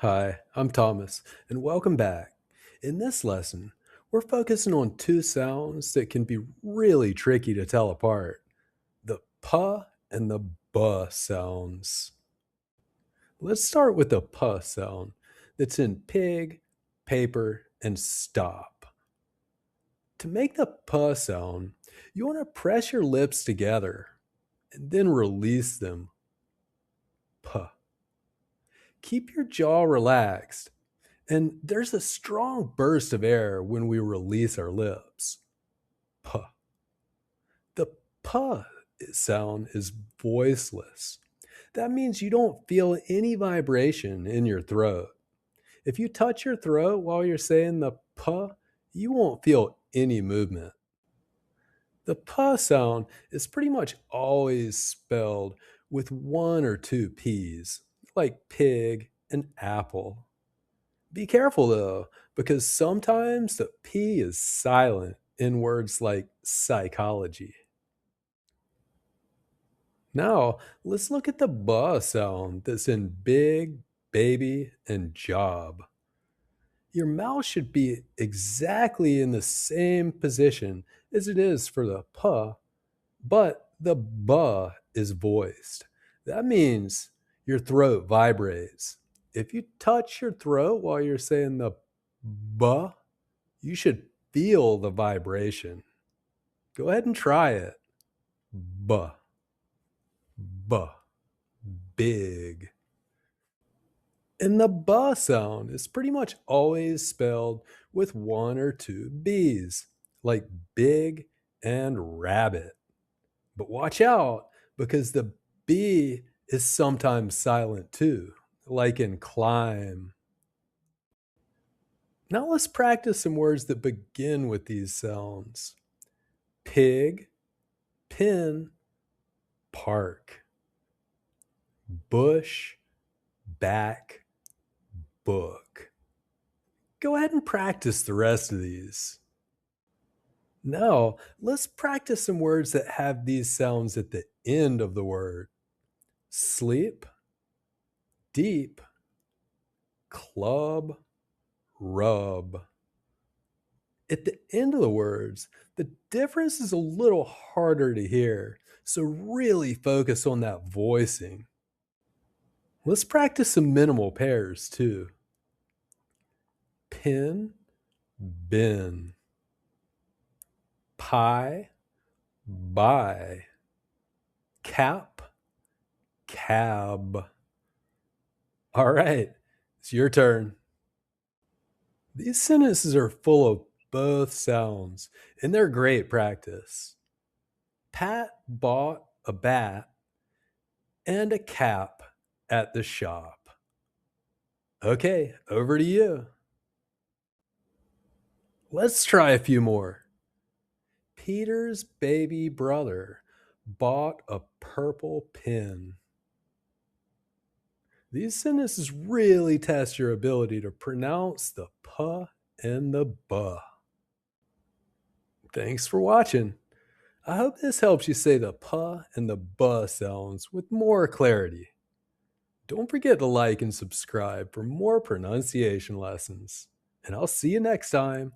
Hi, I'm Thomas, and welcome back. In this lesson, we're focusing on two sounds that can be really tricky to tell apart: the p and the b sounds. Let's start with the p sound that's in pig, paper, and stop. To make the p sound, you want to press your lips together and then release them. P. Keep your jaw relaxed. And there's a strong burst of air when we release our lips. P. The p sound is voiceless. That means you don't feel any vibration in your throat. If you touch your throat while you're saying the p, you won't feel any movement. The p sound is pretty much always spelled with one or two p's, like pig and apple. Be careful though, because sometimes the P is silent in words like psychology. Now, let's look at the B sound that's in big, baby, and job. Your mouth should be exactly in the same position as it is for the P, but the B is voiced. That means your throat vibrates. If you touch your throat while you're saying the B, you should feel the vibration. Go ahead and try it. B, B, big. And the B sound is pretty much always spelled with one or two B's, like big and rabbit. But watch out, because the B is sometimes silent too, like in climb. Now let's practice some words that begin with these sounds: pig, pin, park; bush, back, book. Go ahead and practice the rest of these. Now, let's practice some words that have these sounds at the end of the word: sleep, deep, club, rub. At the end of the words, the difference is a little harder to hear, so really focus on that voicing. Let's practice some minimal pairs too: pin, bin; pie, buy; cap, cab. All right, it's your turn. These sentences are full of both sounds, and they're great practice. Pat bought a bat and a cap at the shop. Okay, over to you. Let's try a few more. Peter's baby brother bought a purple pin. These sentences really test your ability to pronounce the p and the b. Thanks for watching. I hope this helps you say the p and the b sounds with more clarity. Don't forget to like and subscribe for more pronunciation lessons, and I'll see you next time.